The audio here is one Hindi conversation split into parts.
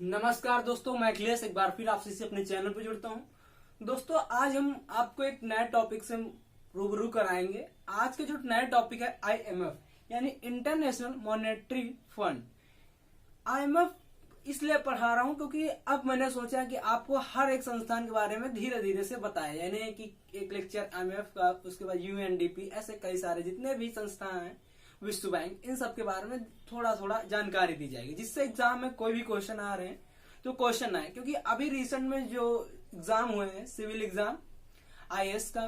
नमस्कार दोस्तों, मैं अखिलेश एक बार फिर आपसे से अपने चैनल पर जुड़ता हूं। दोस्तों, आज हम आपको एक नए टॉपिक से रूबरू कराएंगे। आज का जो नया टॉपिक है आईएमएफ यानी इंटरनेशनल मॉनेटरी फंड। आईएमएफ इसलिए पढ़ा रहा हूं क्योंकि अब मैंने सोचा कि आपको हर एक संस्थान के बारे में धीरे धीरे से बताया, यानी कि एक लेक्चर आईएमएफ का, उसके बाद यूएनडीपी, ऐसे कई सारे जितने भी संस्थान हैं, विश्व बैंक, इन सब के बारे में थोड़ा थोड़ा जानकारी दी जाएगी, जिससे एग्जाम में कोई भी क्वेश्चन आ रहे हैं तो क्वेश्चन आए। क्योंकि अभी रिसेंट में जो एग्जाम हुए हैं, सिविल एग्जाम, आईएएस का,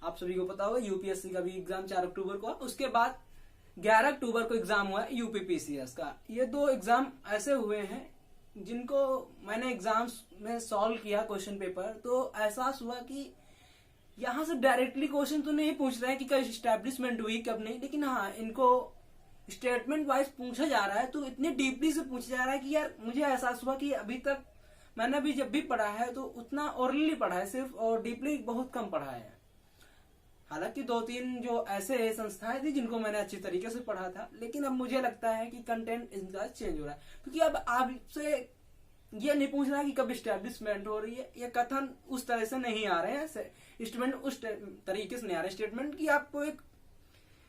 आप सभी को पता होगा, यूपीएससी का भी एग्जाम 4 अक्टूबर को, उसके बाद 11 अक्टूबर को एग्जाम हुआ है यूपीपीसीएस का। ये दो एग्जाम ऐसे हुए हैं जिनको मैंने एग्जाम्स में सॉल्व किया क्वेश्चन पेपर, तो एहसास हुआ कि यहाँ से डायरेक्टली क्वेश्चन तो नहीं पूछ रहे हैं कि कब स्टैब्लिशमेंट हुई कब नहीं, लेकिन हाँ, इनको स्टेटमेंट वाइज पूछा जा रहा है, तो इतने डीपली से पूछा जा रहा है कि यार मुझे एहसास हुआ कि अभी तक मैंने भी जब भी पढ़ा है तो उतना ओरली पढ़ा है सिर्फ, और डीपली बहुत कम पढ़ा है। हालांकि 2-3 जो ऐसे संस्थाएं थी जिनको मैंने अच्छी तरीके से पढ़ा था, लेकिन अब मुझे लगता है कि कंटेंट इनका चेंज हो रहा है, क्योंकि अब आपसे ये नहीं पूछ रहा है कि कब स्टैब्लिशमेंट हो रही है। ये कथन उस तरह से नहीं आ रहे हैं, स्टेटमेंट उस तरीके से नहीं आ रहे स्टेटमेंट की आपको एक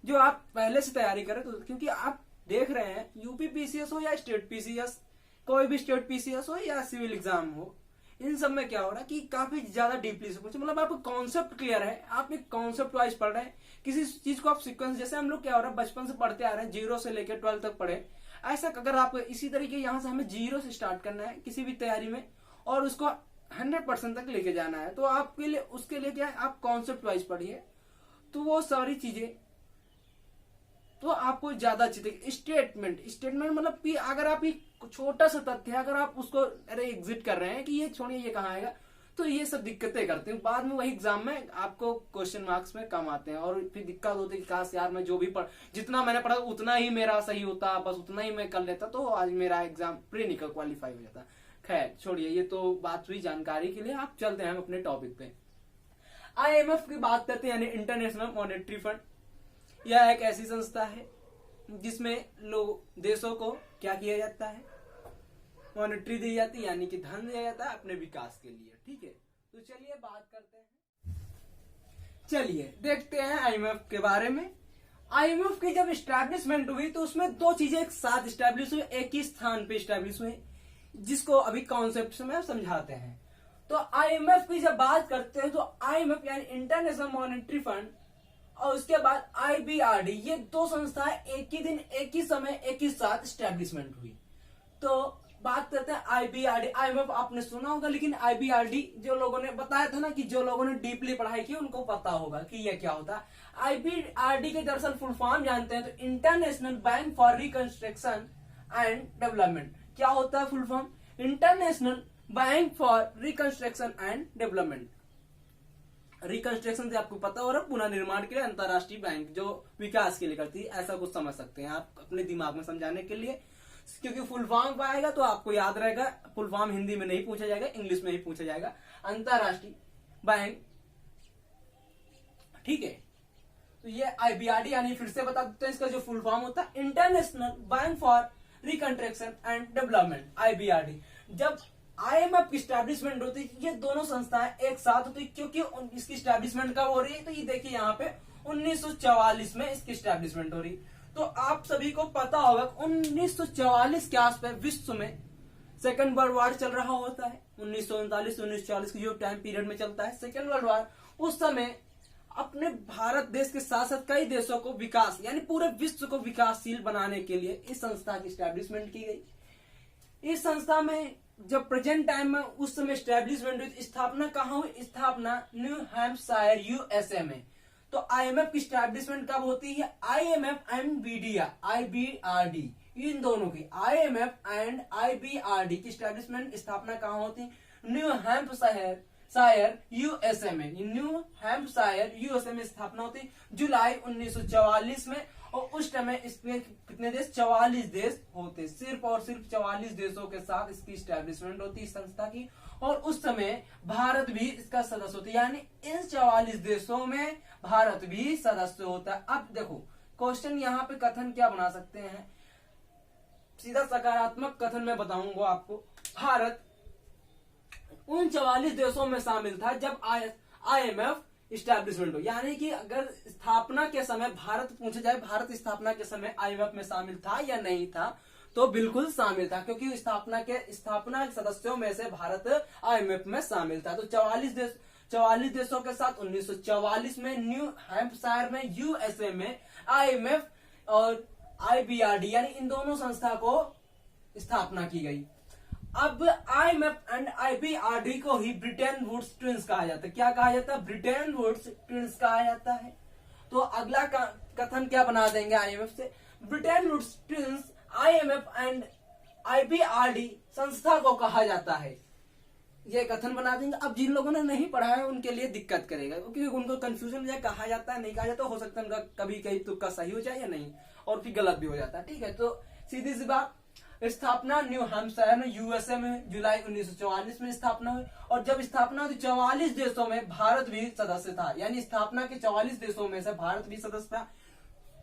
जो आप पहले से तैयारी करें, तो क्योंकि आप देख रहे हैं यूपीपीसीएस हो या स्टेट पीसीएस, कोई भी स्टेट पीसीएस हो या सिविल एग्जाम हो, इन सब में क्या हो रहा है कि काफी ज्यादा डीपली से पूछे, मतलब आपको कॉन्सेप्ट क्लियर है, आप एक कॉन्सेप्ट वाइज पढ़ रहे हैं किसी चीज को, आप सीक्वेंस, जैसे हम लोग क्या हो रहा है बचपन से पढ़ते आ रहे हैं, 0 से लेकर 12 तक पढ़े, ऐसा अगर आप इसी तरीके यहाँ से हमें 0 से स्टार्ट करना है किसी भी तैयारी में और उसको 100% तक लेके जाना है, तो आपके लिए उसके लिए क्या है, आप कॉन्सेप्ट वाइज पढ़िए, तो वो सारी चीजें तो आपको ज्यादा अच्छी तरीके। स्टेटमेंट मतलब कि अगर आप छोटा सा तथ्य है, अगर आप उसको एग्जिट कर रहे हैं कि ये छोड़िए ये कहाँ आएगा, तो ये सब दिक्कतें करते हैं, बाद में वही एग्जाम में आपको क्वेश्चन मार्क्स में कम आते हैं, और फिर दिक्कत होती है कि काश यार मैं जो भी जितना मैंने पढ़ा उतना ही मेरा सही होता, बस उतना ही मैं कर लेता तो आज मेरा एग्जाम प्री निकल क्वालिफाई हो जाता। खैर छोड़िए, ये तो बात हुई जानकारी के लिए। आप चलते हैं अपने टॉपिक पे। आईएमएफ की बात करते हैं, यानी इंटरनेशनल मॉनेटरी फंड। यह एक ऐसी संस्था है जिसमें लोग देशों को क्या किया जाता है, मॉनेटरी दी जाती है, यानी कि धन दिया जाता है अपने विकास के लिए। ठीक है, तो चलिए बात करते हैं, चलिए देखते हैं आईएमएफ के बारे में। आईएमएफ की जब स्टैब्लिशमेंट हुई तो उसमें दो चीजें एक साथ स्टैब्लिश हुई, एक ही स्थान पे स्टैब्लिश हुई, जिसको अभी कॉन्सेप्ट में समझाते हैं। तो आईएमएफ की जब बात करते हैं तो आईएमएफ यानी इंटरनेशनल मॉनेटरी फंड, और उसके बाद आईबीआरडी, ये दो संस्थाएं एक ही दिन, एक ही समय, एक ही साथ स्टैब्लिशमेंट हुई। तो बात करते हैं आईबीआरडी। आईएमएफ आपने सुना होगा, लेकिन आईबीआरडी जो लोगों ने बताया था ना, कि जो लोगों ने डीपली पढ़ाई की उनको पता होगा कि यह क्या होता है। आईबीआरडी के दरअसल फुल फॉर्म जानते हैं तो international bank for reconstruction and development. क्या होता है full form? International bank for reconstruction and development. Reconstruction से आपको पता हो रहा है, पुनर्निर्माण के लिए अंतरराष्ट्रीय बैंक जो विकास के लिए करती है, ऐसा कुछ समझ सकते हैं आप अपने दिमाग में समझाने के लिए, क्योंकि फुल फॉर्म आएगा तो आपको याद रहेगा। फुल फॉर्म हिंदी में नहीं पूछा जाएगा, इंग्लिश में ही पूछा जाएगा, अंतरराष्ट्रीय बैंक। ठीक है, तो ये आईबीआरडी यानी फिर से बता देते हैं, इसका जो फुल फॉर्म होता है international bank for reconstruction and development, IBRD. जब आईएमएफ की स्टैब्लिशमेंट होती है, ये दोनों संस्थाएं एक साथ होती है, क्योंकि इसकी स्टैब्लिशमेंट कब हो रही है, तो ये देखिए यहाँ पे 1944 में इसकी स्टैब्लिशमेंट हो रही। तो आप सभी को पता होगा 1944 के आसपास विश्व में सेकेंड वर्ल्ड वॉर चल रहा होता है। 1939 से 1940 की जो टाइम पीरियड में चलता है सेकेंड वर्ल्ड वॉर, उस समय अपने भारत देश के साथ साथ कई देशों को विकास, यानी पूरे विश्व को विकासशील बनाने के लिए इस संस्था की स्टैब्लिशमेंट की गई। इस संस्था में जब प्रेजेंट टाइम में उस समय स्टैब्लिशमेंट हुई, स्थापना कहाँ हुई? स्थापना न्यू हैम्पशायर यूएसए में। तो आईएमएफ की स्टैब्लिशमेंट कब होती है? आईएमएफ एंड बीडीआ, आईबीआरडी, इन दोनों की, आईएमएफ एंड आईबीआरडी की स्टैब्लिशमेंट, स्थापना कहाँ होती है? न्यू हैम्पशायर यूएसए में। न्यू हैम्पशायर यूएसए में स्थापना होती जुलाई 1944 में, और उस समय इसमें कितने देश? 44 देश होते, सिर्फ और सिर्फ 44 देशों के साथ इसकी स्टैब्लिशमेंट होती है संस्था की, और उस समय भारत भी इसका सदस्य होता है, यानी इन 44 देशों में भारत भी सदस्य होता है। अब देखो क्वेश्चन यहाँ पे कथन क्या बना सकते हैं, सीधा सकारात्मक कथन मैं बताऊंगा आपको भारत उन 44 देशों में शामिल था जब IMF इस्टेब्लिशमेंट हो। यानी कि अगर स्थापना के समय भारत पूछा जाए, भारत स्थापना के समय IMF में शामिल था या नहीं था, तो बिल्कुल शामिल था, क्योंकि स्थापना के सदस्यों में से भारत IMF में शामिल था। तो 44 देशों के साथ 1944 में न्यू हैम्पशायर में USA में IMF और IBRD यानी इन दोनों संस्था को स्थापना की गई। अब IMF एंड IBRD को ही ब्रिटेन वुड्स ट्विंस कहा जाता है। क्या कहा जाता है? ब्रिटेन वुड्स ट्विंस कहा जाता है। तो अगला कथन क्या बना देंगे IMF से? Bretton Woods twins IMF and IBRD संस्था को कहा जाता है, ये कथन बना देंगे। अब जिन लोगों ने नहीं पढ़ा है उनके लिए दिक्कत करेगा, क्योंकि उनको कंफ्यूजन हो जाए, कहा जाता है नहीं कहा जाता, हो सकता है उनका कभी कहीं तुक्का सही हो जाए या नहीं, और फिर गलत भी हो जाता है। ठीक है, तो सीधी सी बात, स्थापना न्यू हैम्पशायर में USA में जुलाई 1944 में स्थापना हुई। और जब स्थापना हुई 44 देशों में भारत भी सदस्य था, यानी स्थापना के 44 देशों में से भारत भी सदस्य था।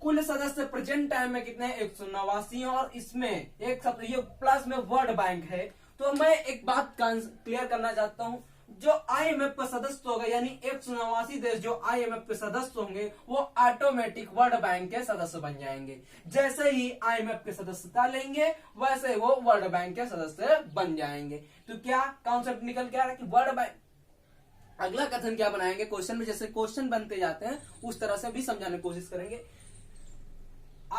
कुल सदस्य प्रेजेंट टाइम में कितने? 189, और इसमें एक ये प्लस में वर्ल्ड बैंक है। तो मैं एक बात क्लियर करना चाहता हूं, जो IMF का सदस्य होगा, यानी 189 देश जो IMF के सदस्य होंगे, वो ऑटोमेटिक वर्ल्ड बैंक के सदस्य बन जाएंगे। जैसे ही IMF के सदस्यता लेंगे वैसे वो वर्ल्ड बैंक के सदस्य बन जाएंगे। तो क्या कॉन्सेप्ट निकल के आ रहा है कि वर्ल्ड बैंक, अगला कथन क्या बनाएंगे क्वेश्चन में, जैसे क्वेश्चन बनते जाते हैं उस तरह से भी समझाने की कोशिश करेंगे।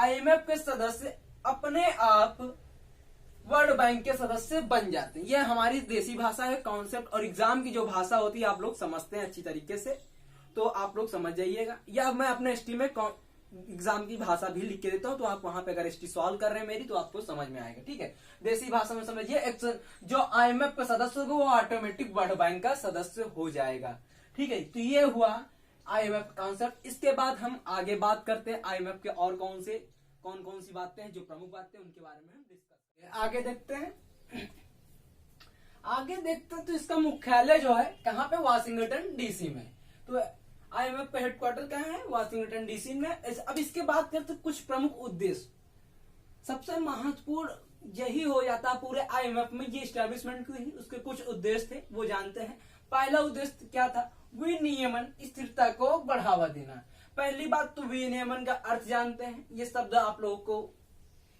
IMF के सदस्य अपने आप वर्ल्ड बैंक के सदस्य बन जाते हैं। यह हमारी देसी भाषा है कॉन्सेप्ट, और एग्जाम की जो भाषा होती है आप लोग समझते हैं अच्छी तरीके से, तो आप लोग समझ जाइएगा। या मैं अपने एसटी में एग्जाम की भाषा भी लिख के देता हूं, तो आप वहां पे अगर एसटी सॉल्व कर रहे हैं मेरी, तो आपको समझ में आएगा। ठीक है, देसी भाषा में समझिए, जो IMF का सदस्य होगा वो ऑटोमेटिक वर्ल्ड बैंक का सदस्य हो जाएगा। ठीक है, तो ये हुआ IMF कॉन्सेप्ट। इसके बाद हम आगे बात करते हैं IMF के और कौन सी बातें हैं जो प्रमुख बातें हैं, उनके बारे में हम डिस्कस करते हैं। आगे देखते हैं तो इसका मुख्यालय जो है कहाँ पे? वाशिंगटन DC में। तो IMF का हेडक्वार्टर कहाँ है? वाशिंगटन DC में। अब इसके बाद करते हैं कुछ प्रमुख उद्देश्य। सबसे महत्वपूर्ण यही हो जाता है पूरे IMF में, ये स्टैब्लिशमेंट हुई, उसके कुछ उद्देश्य थे वो जानते हैं। पहला उद्देश्य क्या था? विनियमन, स्थिरता को बढ़ावा देना। पहली बात तो विनियमन का अर्थ जानते हैं, ये शब्द आप लोगों को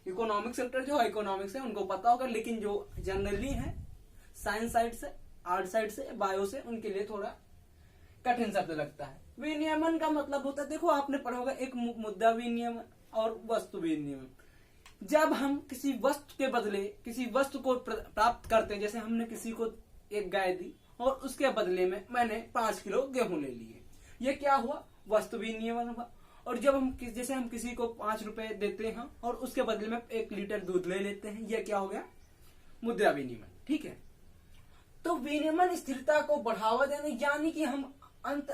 इकोनॉमिक सेक्टर जो इकोनॉमिक्स है उनको पता होगा, लेकिन जो जनरली है साइंस साइड से, आर्ट साइड से, बायो से, उनके लिए थोड़ा कठिन शब्द लगता है। विनियमन का मतलब होता है, देखो आपने पढ़ा होगा, एक मुद्रा विनियमन और वस्तु विनियमन। जब हम किसी वस्तु के बदले किसी वस्तु को प्राप्त करते हैं, जैसे हमने किसी को एक गाय दी और उसके बदले में मैंने 5 किलो गेहूं ले लिए, ये क्या हुआ? वस्तु विनियमन हुआ। और जब हम जैसे हम किसी को 5 रुपए देते हैं और उसके बदले में 1 लीटर दूध ले लेते हैं, यह क्या हो गया? मुद्रा विनिमय। ठीक है, तो विनिमय स्थिरता को बढ़ावा देना, यानी कि हम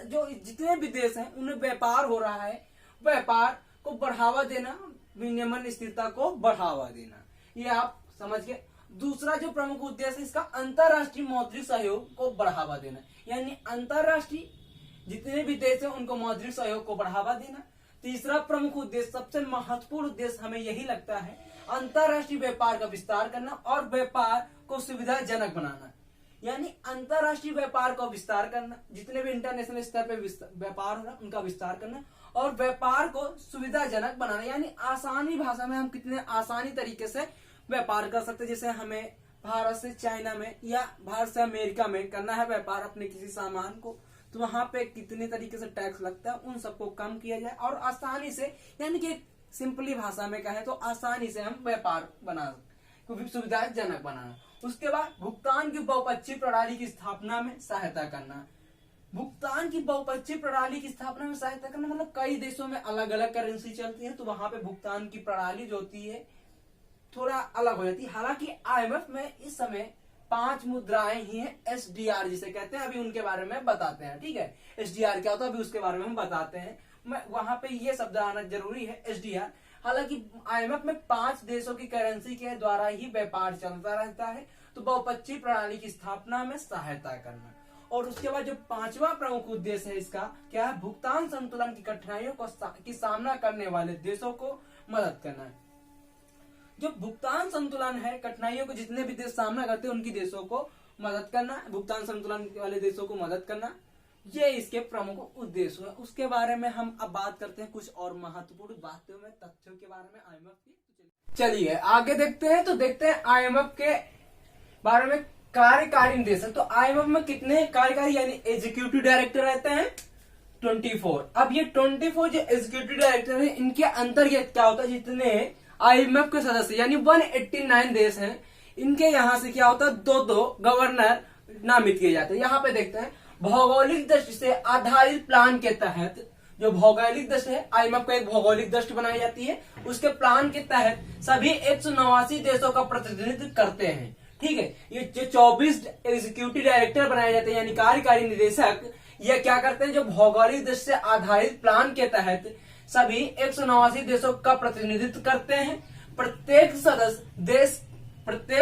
जो जितने भी देश हैं उन्हें व्यापार हो रहा है, व्यापार को बढ़ावा देना, विनिमय स्थिरता को बढ़ावा देना, ये आप समझ गए। दूसरा जो प्रमुख उद्देश्य है इसका, अंतरराष्ट्रीय मौद्रिक सहयोग को बढ़ावा देना, यानी अंतरराष्ट्रीय जितने भी देश हैं उनको मौद्रिक सहयोग को बढ़ावा देना। तीसरा प्रमुख उद्देश्य, सबसे महत्वपूर्ण उद्देश्य हमें यही लगता है, अंतरराष्ट्रीय व्यापार का विस्तार करना और व्यापार को सुविधाजनक बनाना, यानी अंतरराष्ट्रीय व्यापार को विस्तार करना, जितने भी इंटरनेशनल स्तर पे व्यापार हो रहा है उनका विस्तार करना और व्यापार को सुविधाजनक बनाना, यानी आसानी भाषा में हम कितने आसानी तरीके से व्यापार कर सकते। जैसे हमें भारत से चाइना में या भारत से अमेरिका में करना है व्यापार अपने किसी सामान को, तो वहां पे कितने तरीके से टैक्स लगता है, उन सबको कम किया जाए और आसानी से, यानी कि सिंपली भाषा में कहें तो आसानी से हम व्यापार बना सकते, सुविधाजनक बनाना। उसके बाद भुगतान की बहुपक्षीय प्रणाली की स्थापना में सहायता करना। भुगतान की बहुपक्षीय प्रणाली की स्थापना में सहायता करना मतलब कई देशों में अलग अलग करेंसी चलती है, तो वहां पे भुगतान की प्रणाली जो होती है थोड़ा अलग हो जाती है। हालांकि IMF में इस समय 5 मुद्राएं ही हैं, SDR जिसे कहते हैं, अभी उनके बारे में बताते हैं। ठीक है, SDR क्या होता है अभी उसके बारे में हम बताते हैं, वहां पे ये शब्द आना जरूरी है, SDR। हालांकि IMF में 5 देशों की करेंसी के द्वारा ही व्यापार चलता रहता है, तो बहुपक्षीय प्रणाली की स्थापना में सहायता करना। और उसके बाद जो 5वां प्रमुख उद्देश्य है इसका क्या है? भुगतान संतुलन की कठिनाइयों की सामना करने वाले देशों को मदद करना है। जो भुगतान संतुलन है, कठिनाइयों को जितने भी देश सामना करते हैं उनकी देशों को मदद करना, भुगतान संतुलन वाले देशों को मदद करना, ये इसके प्रमुख उद्देश्य है। उसके बारे में हम अब बात करते हैं कुछ और महत्वपूर्ण बातों में, तथ्यों के बारे में आईएमएफ की। चलिए आगे देखते हैं। तो देखते हैं आईएमएफ के बारे में। कार्यकारी निदेशक, तो आईएमएफ में कितने कार्यकारी यानी एग्जीक्यूटिव डायरेक्टर रहते हैं? 24। अब ये 24 जो एग्जीक्यूटिव डायरेक्टर है, इनके अंतर्गत क्या होता है, जितने आईएमएफ के सदस्य यानी 189 देश हैं, इनके यहाँ से क्या होता है, दो गवर्नर नामित किए जाते हैं। यहाँ पे देखते हैं भौगोलिक दृष्टि से आधारित प्लान के तहत, जो भौगोलिक दृष्टि है, आईएमएफ को एक भौगोलिक दृष्टि बनाई जाती है, उसके प्लान के तहत सभी 189 देशों का प्रतिनिधित्व करते हैं। ठीक है, ये जो 24 एग्जीक्यूटिव डायरेक्टर बनाए जाते हैं यानी कार्यकारी निदेशक, ये क्या करते हैं, जो भौगोलिक दृष्टि से आधारित प्लान के तहत सभी 189 देशों का प्रतिनिधित्व करते हैं। प्रत्येक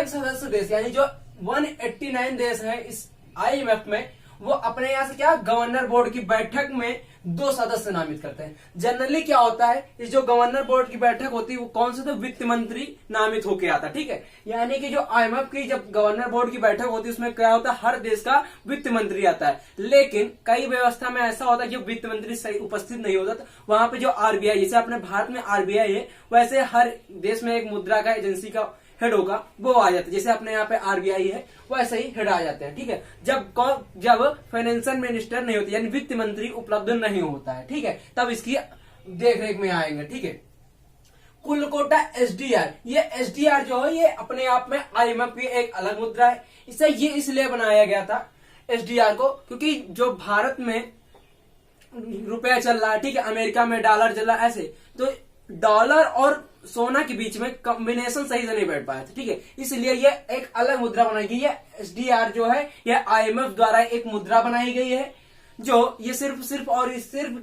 सदस्य देश यानी जो 189 देश हैं इस आईएमएफ में, वो अपने यहाँ से क्या गवर्नर बोर्ड की बैठक में 2 सदस्य नामित करते हैं। जनरली क्या होता है, इस जो गवर्नर बोर्ड की बैठक होती है वो कौन से, तो वित्त मंत्री नामित होके आता है। ठीक है, यानी कि जो आईएमएफ की जब गवर्नर बोर्ड की बैठक होती है उसमें क्या होता है, हर देश का वित्त मंत्री आता है। लेकिन कई व्यवस्था में ऐसा होता है जो वित्त मंत्री सही उपस्थित नहीं होता, तो वहां पे जो आरबीआई, जैसे अपने भारत में आरबीआई है, वैसे हर देश में एक मुद्रा का एजेंसी का हेड होगा, वो आ जाता है। जैसे अपने यहाँ पे आरबीआई है वैसे ही हेड आ जाते हैं। ठीक है, जब फाइनेंशियल मिनिस्टर नहीं होती यानी वित्त मंत्री उपलब्ध नहीं होता है, ठीक है, तब इसकी देखरेख में आएंगे। ठीक है, कुल कोटा एसडीआर, ये एसडीआर जो है ये अपने आप में आईएमएफ की एक अलग मुद्रा है। इसे ये इसलिए बनाया गया था एसडीआर को, क्योंकि जो भारत में रुपया चल रहा है, ठीक है, अमेरिका में डॉलर चल रहा है, ऐसे तो डॉलर और सोना के बीच में कॉम्बिनेशन सही से नहीं बैठ पाया था। ठीक है, इसलिए ये एक अलग मुद्रा बनाई गई है। एसडीआर जो है ये आईएमएफ द्वारा एक मुद्रा बनाई गई है, जो ये सिर्फ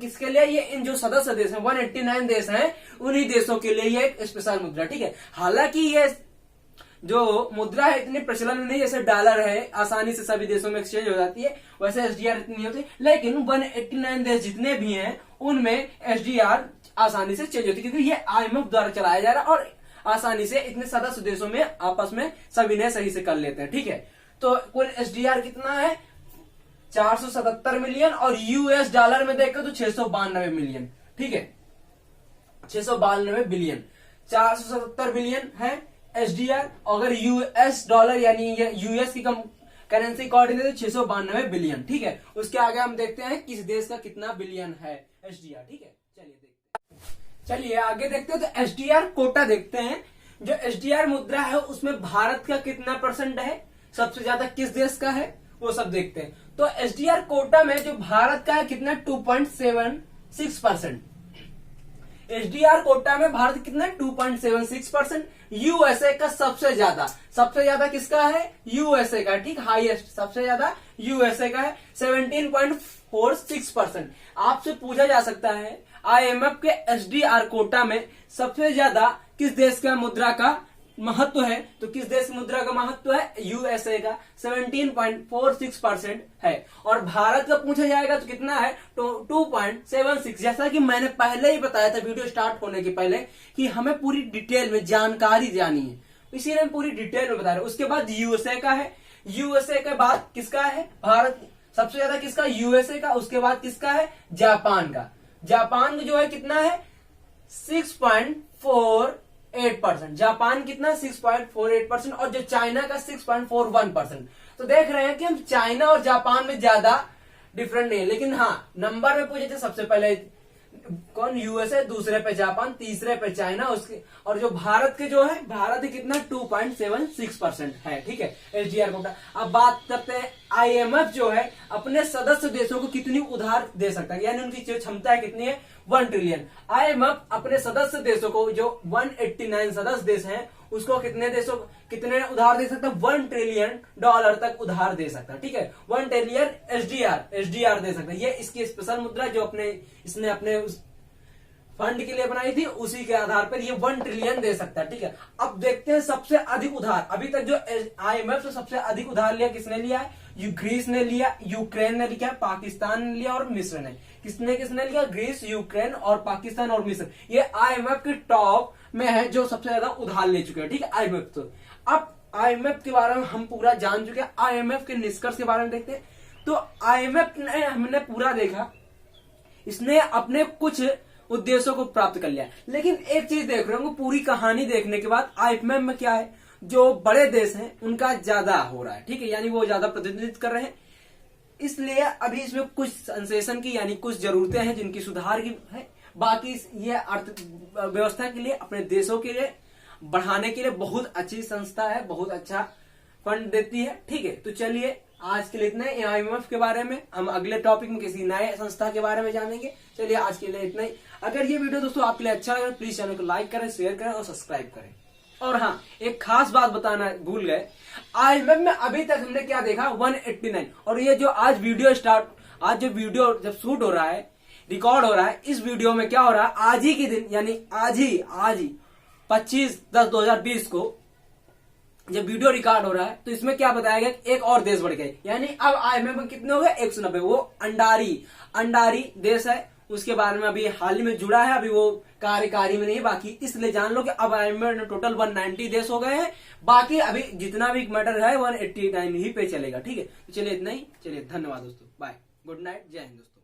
किसके लिए, ये इन जो सदस्य देश हैं 189 देश हैं, उन्हीं देशों के लिए ये एक स्पेशल मुद्रा। ठीक है, हालांकि ये जो मुद्रा है इतनी प्रचलन में नहीं, जैसे डॉलर है आसानी से सभी देशों में एक्सचेंज हो जाती है, वैसे एसडीआर इतनी नहीं होती। लेकिन 189 देश जितने भी हैं उनमें एसडीआर आसानी से चेंज होती है, क्योंकि ये आईएमएफ द्वारा चलाया जा रहा है और आसानी से इतने सदस्य देशों में आपस में सभी ने सही से कर लेते हैं। ठीक है, तो कुल एसडीआर कितना है, 477 मिलियन, और यूएस डॉलर में देखो तो 692 मिलियन। ठीक है, 692 बिलियन, 477 बिलियन है एसडीआर। अगर यूएस डॉलर यानी यूएस की करेंसी कोऑर्डिनेट तो 692 बिलियन। ठीक है, उसके आगे हम देखते हैं किस देश का कितना बिलियन है एसडीआर। ठीक है, चलिए आगे देखते हैं। तो एसडीआर कोटा देखते हैं। जो एसडीआर मुद्रा है उसमें भारत का कितना % है, सबसे ज्यादा किस देश का है, वो सब देखते हैं। तो एसडीआर कोटा में जो भारत का है कितना, 2.76%। एसडीआर कोटा में भारत कितना, 2.76%। यूएसए का सबसे ज्यादा किसका है, यूएसए का। ठीक, हाईएस्ट सबसे ज्यादा यूएसए का है, 17.46%। आपसे पूछा जा सकता है आईएमएफ के एसडीआर कोटा में सबसे ज्यादा किस देश का मुद्रा का महत्व है, तो किस देश की मुद्रा का महत्व है, यूएसए का 17.46% है। और भारत का पूछा जाएगा तो कितना है, 2.76। जैसा कि मैंने पहले ही बताया था वीडियो स्टार्ट होने के पहले कि हमें पूरी डिटेल में जानकारी जानी है, इसीलिए हम पूरी डिटेल में बता रहे हैं। उसके बाद यूएसए का है, यूएसए के बाद किसका है, भारत सबसे ज्यादा किसका, यूएसए का। उसके बाद किसका है, जापान का। जापान जो है कितना है, 6.48%। जापान कितना, 6.48%। और जो चाइना का 6.41%। तो देख रहे हैं कि हम चाइना और जापान में ज्यादा डिफरेंट नहीं है, लेकिन हाँ नंबर में पूछे थे सबसे पहले कौन, यूएसए, दूसरे पे जापान, तीसरे पे चाइना, उसके और जो भारत के जो है, भारत कितना 2.76% है। ठीक है, एसडीआर कोटा। अब बात करते हैं आईएमएफ जो है अपने सदस्य देशों को कितनी उधार दे सकता है, यानी उनकी जो क्षमता है कितनी है, 1 ट्रिलियन। आईएमएफ अपने सदस्य देशों को, जो 189 सदस्य देश हैं, उसको कितने उधार दे सकता है, $1 ट्रिलियन तक उधार दे सकता है। ठीक है, 1 ट्रिलियन एसडीआर दे सकता है। ये इसकी स्पेशल मुद्रा जो इसने अपने फंड के लिए बनाई थी, उसी के आधार पर ये 1 ट्रिलियन दे सकता है। ठीक है, अब देखते हैं सबसे अधिक उधार अभी तक जो IMF से सबसे अधिक उधार लिया किसने लिया है? ग्रीस ने लिया, यूक्रेन ने लिया, पाकिस्तान ने लिया और मिस्र ने। किसने किसने लिया? ग्रीस, यूक्रेन और पाकिस्तान और मिस्र। ये IMF के टॉप में है जो सबसे ज्यादा उधार ले चुके हैं। ठीक है, IMF। तो अब IMF के बारे में हम पूरा जान चुके हैं। IMF के निष्कर्ष के बारे में देखते हैं। तो IMF ने हमने पूरा देखा, इसने अपने कुछ उद्देश्यों को प्राप्त कर लिया। लेकिन एक चीज देख रहे हो, पूरी कहानी देखने के बाद IMF में क्या है, जो बड़े देश हैं उनका ज्यादा हो रहा है। ठीक है, यानी वो ज्यादा प्रतिनिधित्व कर रहे हैं, इसलिए अभी इसमें कुछ संशोधन की यानी कुछ जरूरतें हैं जिनकी सुधार की है। बाकी ये अर्थव्यवस्था के लिए, अपने देशों के लिए बढ़ाने के लिए बहुत अच्छी संस्था है, बहुत अच्छा फंड देती है। ठीक है, तो चलिए आज के लिए इतना ही IMF के बारे में। हम अगले टॉपिक में किसी नए संस्था के बारे में जानेंगे। चलिए आज के लिए इतना ही। अगर ये वीडियो दोस्तों आपके लिए अच्छा लगा, प्लीज चैनल को लाइक करें, शेयर करें और सब्सक्राइब करें। और हाँ, एक खास बात बताना भूल गए, IMF में अभी तक हमने क्या देखा, 189। और ये जो आज वीडियो जब शूट हो रहा है, रिकॉर्ड हो रहा है, इस वीडियो में क्या हो रहा है, आज ही के दिन यानी आज ही 25/10/2020 को जब वीडियो रिकॉर्ड हो रहा है, तो इसमें क्या बताया गया, एक और देश बढ़ गए। यानी अब IMF में कितने हो गए, 190। वो अंडारी देश है, उसके बारे में अभी हाल ही में जुड़ा है, अभी वो कार्यकारी में नहीं है बाकी। इसलिए जान लो कि अब IMF में टोटल 190 देश हो गए हैं। बाकी अभी जितना भी मैटर है 189 ही पे चलेगा। ठीक है, तो चलिए इतना ही। चलिए धन्यवाद दोस्तों, बाय, गुड नाइट, जय हिंद दोस्तों।